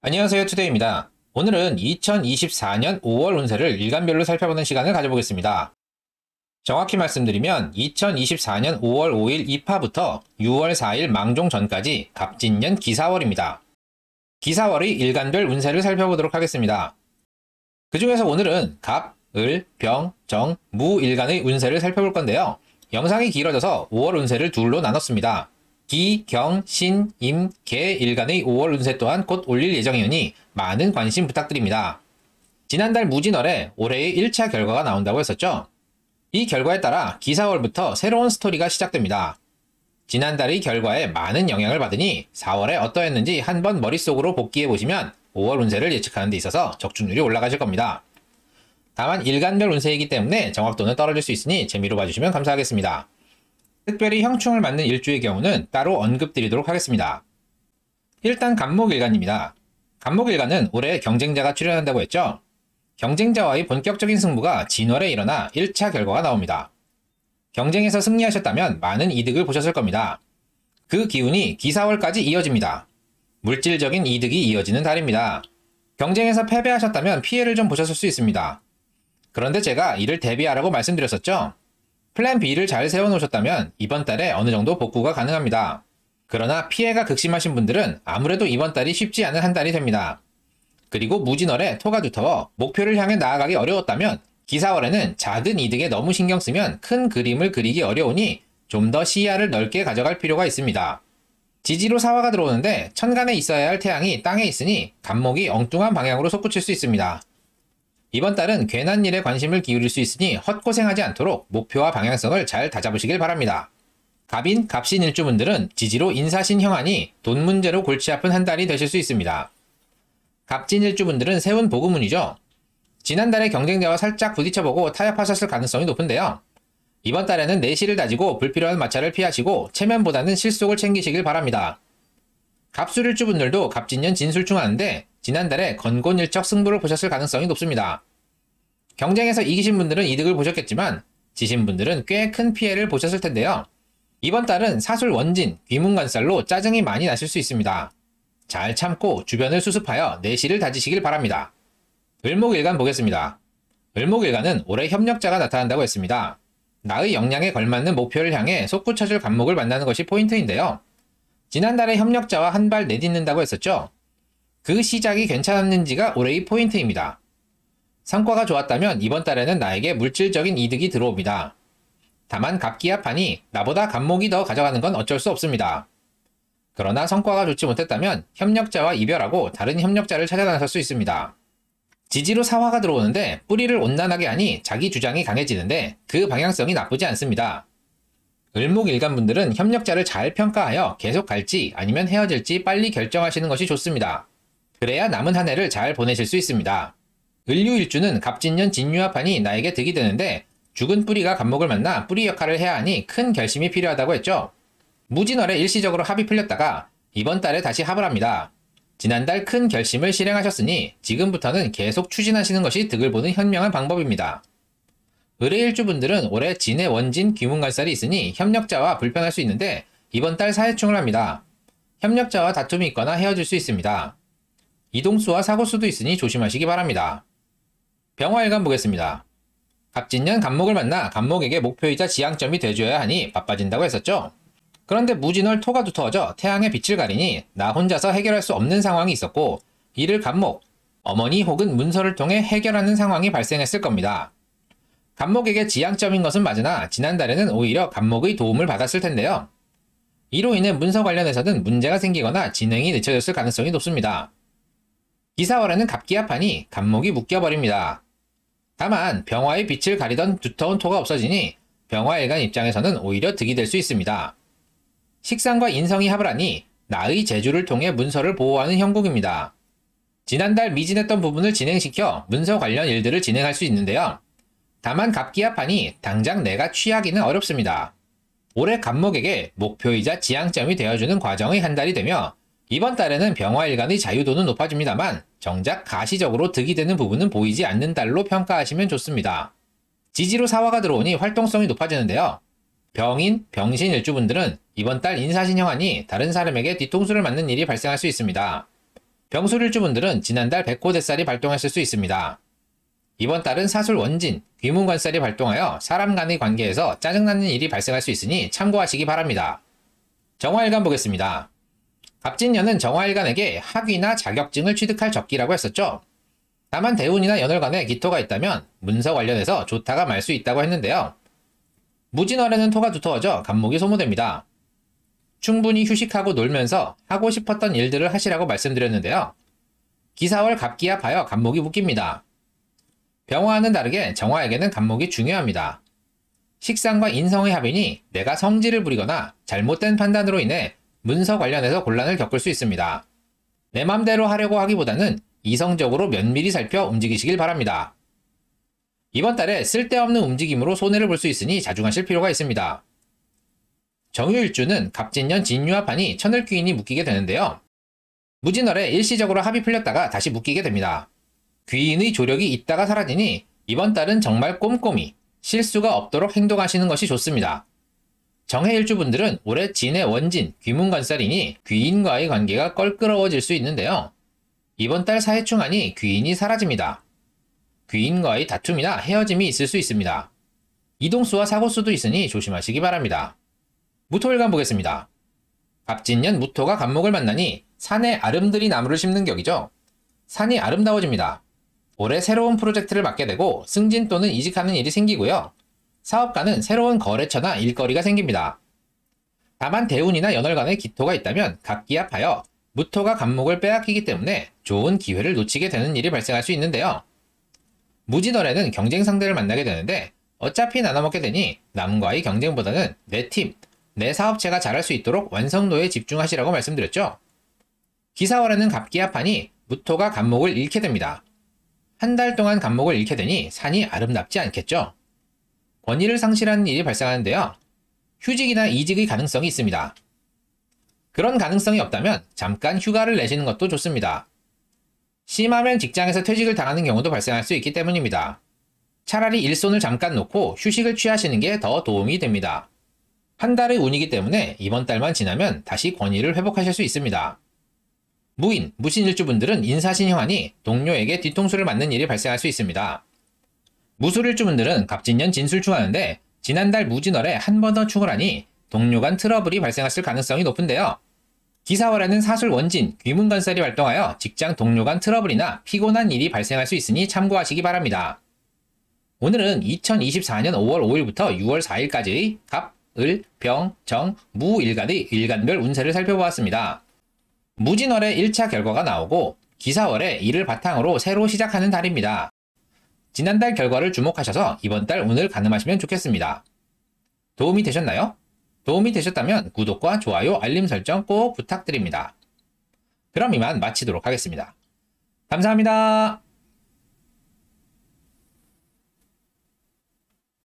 안녕하세요, 투데이입니다. 오늘은 2024년 5월 운세를 일간별로 살펴보는 시간을 가져보겠습니다. 정확히 말씀드리면 2024년 5월 5일 입하부터 6월 4일 망종 전까지 갑진년 기사월입니다. 기사월의 일간별 운세를 살펴보도록 하겠습니다. 그 중에서 오늘은 갑, 을, 병, 정, 무 일간의 운세를 살펴볼 건데요. 영상이 길어져서 5월 운세를 둘로 나눴습니다. 기, 경, 신, 임, 개 일간의 5월 운세 또한 곧 올릴 예정이오니 많은 관심 부탁드립니다. 지난달 무진월에 올해의 1차 결과가 나온다고 했었죠. 이 결과에 따라 기사월부터 새로운 스토리가 시작됩니다. 지난달의 결과에 많은 영향을 받으니 4월에 어떠했는지 한번 머릿속으로 복기해보시면 5월 운세를 예측하는 데 있어서 적중률이 올라가실 겁니다. 다만 일간별 운세이기 때문에 정확도는 떨어질 수 있으니 재미로 봐주시면 감사하겠습니다. 특별히 형충을 맞는 일주의 경우는 따로 언급드리도록 하겠습니다. 일단 갑목일간입니다. 갑목일간은 올해 경쟁자가 출연한다고 했죠. 경쟁자와의 본격적인 승부가 진월에 일어나 1차 결과가 나옵니다. 경쟁에서 승리하셨다면 많은 이득을 보셨을 겁니다. 그 기운이 기사월까지 이어집니다. 물질적인 이득이 이어지는 달입니다. 경쟁에서 패배하셨다면 피해를 좀 보셨을 수 있습니다. 그런데 제가 이를 대비하라고 말씀드렸었죠. 플랜 B를 잘 세워놓으셨다면 이번 달에 어느 정도 복구가 가능합니다. 그러나 피해가 극심하신 분들은 아무래도 이번 달이 쉽지 않은 한 달이 됩니다. 그리고 무진월에 토가 두터워 목표를 향해 나아가기 어려웠다면 기사월에는 작은 이득에 너무 신경 쓰면 큰 그림을 그리기 어려우니 좀 더 시야를 넓게 가져갈 필요가 있습니다. 지지로 사화가 들어오는데 천간에 있어야 할 태양이 땅에 있으니 갑목이 엉뚱한 방향으로 솟구칠 수 있습니다. 이번 달은 괜한 일에 관심을 기울일 수 있으니 헛고생하지 않도록 목표와 방향성을 잘 다잡으시길 바랍니다. 갑인, 갑신 일주분들은 지지로 인사신 형하니 돈 문제로 골치 아픈 한 달이 되실 수 있습니다. 갑진 일주분들은 세운 복음운이죠. 지난달에 경쟁자와 살짝 부딪혀보고 타협하셨을 가능성이 높은데요. 이번 달에는 내실을 다지고 불필요한 마찰을 피하시고 체면보다는 실속을 챙기시길 바랍니다. 갑술일주분들도 갑진년 진술충하는데 지난달에 건곤일척 승부를 보셨을 가능성이 높습니다. 경쟁에서 이기신 분들은 이득을 보셨겠지만 지신 분들은 꽤 큰 피해를 보셨을 텐데요. 이번 달은 사술 원진, 귀문관살로 짜증이 많이 나실 수 있습니다. 잘 참고 주변을 수습하여 내실을 다지시길 바랍니다. 을목일간 보겠습니다. 을목일간은 올해 협력자가 나타난다고 했습니다. 나의 역량에 걸맞는 목표를 향해 솟구쳐줄 갑목을 만나는 것이 포인트인데요. 지난달에 협력자와 한 발 내딛는다고 했었죠. 그 시작이 괜찮았는지가 올해의 포인트입니다. 성과가 좋았다면 이번 달에는 나에게 물질적인 이득이 들어옵니다. 다만 갑기합하니 나보다 갑목이 더 가져가는 건 어쩔 수 없습니다. 그러나 성과가 좋지 못했다면 협력자와 이별하고 다른 협력자를 찾아 나설 수 있습니다. 지지로 사화가 들어오는데 뿌리를 온난하게 하니 자기 주장이 강해지는데 그 방향성이 나쁘지 않습니다. 을목일간분들은 협력자를 잘 평가하여 계속 갈지 아니면 헤어질지 빨리 결정하시는 것이 좋습니다. 그래야 남은 한 해를 잘 보내실 수 있습니다. 을유일주는 갑진년 진유합하니 나에게 득이 되는데 죽은 뿌리가 갑목을 만나 뿌리 역할을 해야 하니 큰 결심이 필요하다고 했죠. 무진월에 일시적으로 합이 풀렸다가 이번 달에 다시 합을 합니다. 지난달 큰 결심을 실행하셨으니 지금부터는 계속 추진하시는 것이 득을 보는 현명한 방법입니다. 을의 일주분들은 올해 진의 원진 귀문관살이 있으니 협력자와 불편할 수 있는데 이번 달 사해충을 합니다. 협력자와 다툼이 있거나 헤어질 수 있습니다. 이동수와 사고수도 있으니 조심하시기 바랍니다. 병화일간 보겠습니다. 갑진년 갑목을 만나 갑목에게 목표이자 지향점이 돼줘야 하니 바빠진다고 했었죠. 그런데 무진월 토가 두터워져 태양의 빛을 가리니 나 혼자서 해결할 수 없는 상황이 있었고 이를 갑목, 어머니 혹은 문서를 통해 해결하는 상황이 발생했을 겁니다. 갑목에게 지향점인 것은 맞으나 지난달에는 오히려 갑목의 도움을 받았을 텐데요. 이로 인해 문서 관련해서는 문제가 생기거나 진행이 늦춰졌을 가능성이 높습니다. 기사월에는 갑기합하니 갑목이 묶여버립니다. 다만 병화의 빛을 가리던 두터운 토가 없어지니 병화일간 입장에서는 오히려 득이 될 수 있습니다. 식상과 인성이 합을 하니 나의 재주를 통해 문서를 보호하는 형국입니다. 지난달 미진했던 부분을 진행시켜 문서 관련 일들을 진행할 수 있는데요. 다만 갑기합하니 당장 내가 취하기는 어렵습니다. 올해 갑목에게 목표이자 지향점이 되어주는 과정의 한 달이 되며 이번 달에는 병화일간의 자유도는 높아집니다만 정작 가시적으로 득이 되는 부분은 보이지 않는 달로 평가하시면 좋습니다. 지지로 사화가 들어오니 활동성이 높아지는데요. 병인, 병신 일주분들은 이번 달 인사신형하니 다른 사람에게 뒤통수를 맞는 일이 발생할 수 있습니다. 병술일주분들은 지난달 백호대살이 발동했을 수 있습니다. 이번 달은 사술 원진, 귀문관살이 발동하여 사람 간의 관계에서 짜증나는 일이 발생할 수 있으니 참고하시기 바랍니다. 정화일간 보겠습니다. 갑진년은 정화일간에게 학위나 자격증을 취득할 적기라고 했었죠. 다만 대운이나 연월간에 기토가 있다면 문서 관련해서 좋다가 말 수 있다고 했는데요. 무진월에는 토가 두터워져 간목이 소모됩니다. 충분히 휴식하고 놀면서 하고 싶었던 일들을 하시라고 말씀드렸는데요. 기사월 갑기합하여 간목이 묶입니다. 병화와는 다르게 정화에게는 간목이 중요합니다. 식상과 인성의 합이니 내가 성질을 부리거나 잘못된 판단으로 인해 문서 관련해서 곤란을 겪을 수 있습니다. 내 맘대로 하려고 하기보다는 이성적으로 면밀히 살펴 움직이시길 바랍니다. 이번 달에 쓸데없는 움직임으로 손해를 볼 수 있으니 자중하실 필요가 있습니다. 정유일주는 갑진년 진유합하니 천을귀인이 묶이게 되는데요. 무진월에 일시적으로 합이 풀렸다가 다시 묶이게 됩니다. 귀인의 조력이 있다가 사라지니 이번 달은 정말 꼼꼼히 실수가 없도록 행동하시는 것이 좋습니다. 정해일주분들은 올해 진의 원진, 귀문관살이니 귀인과의 관계가 껄끄러워질 수 있는데요. 이번 달 사해충하니 귀인이 사라집니다. 귀인과의 다툼이나 헤어짐이 있을 수 있습니다. 이동수와 사고수도 있으니 조심하시기 바랍니다. 무토일간 보겠습니다. 갑진년 무토가 간목을 만나니 산에 아름드리 나무를 심는 격이죠. 산이 아름다워집니다. 올해 새로운 프로젝트를 맡게 되고 승진 또는 이직하는 일이 생기고요. 사업가는 새로운 거래처나 일거리가 생깁니다. 다만 대운이나 연월간에 기토가 있다면 갑기합하여 무토가 간목을 빼앗기기 때문에 좋은 기회를 놓치게 되는 일이 발생할 수 있는데요. 무진월에는 경쟁 상대를 만나게 되는데 어차피 나눠먹게 되니 남과의 경쟁보다는 내 팀, 내 사업체가 잘할 수 있도록 완성도에 집중하시라고 말씀드렸죠. 기사월에는 갑기합하니 무토가 간목을 잃게 됩니다. 한 달 동안 간목을 잃게 되니 산이 아름답지 않겠죠. 권위를 상실하는 일이 발생하는데요. 휴직이나 이직의 가능성이 있습니다. 그런 가능성이 없다면 잠깐 휴가를 내시는 것도 좋습니다. 심하면 직장에서 퇴직을 당하는 경우도 발생할 수 있기 때문입니다. 차라리 일손을 잠깐 놓고 휴식을 취하시는 게 더 도움이 됩니다. 한 달의 운이기 때문에 이번 달만 지나면 다시 권위를 회복하실 수 있습니다. 무인, 무신일주분들은 인사신형하니 동료에게 뒤통수를 맞는 일이 발생할 수 있습니다. 무술일주분들은 갑진년 진술충하는데 지난달 무진월에 한 번 더 충을 하니 동료 간 트러블이 발생했을 가능성이 높은데요. 기사월에는 사술 원진, 귀문관살이 활동하여 직장 동료 간 트러블이나 피곤한 일이 발생할 수 있으니 참고하시기 바랍니다. 오늘은 2024년 5월 5일부터 6월 4일까지의 갑, 을, 병, 정, 무 일간의 일간별 운세를 살펴보았습니다. 무진월에 1차 결과가 나오고 기사월에 이를 바탕으로 새로 시작하는 달입니다. 지난달 결과를 주목하셔서 이번 달 운을 가늠하시면 좋겠습니다. 도움이 되셨나요? 도움이 되셨다면 구독과 좋아요, 알림 설정 꼭 부탁드립니다. 그럼 이만 마치도록 하겠습니다. 감사합니다.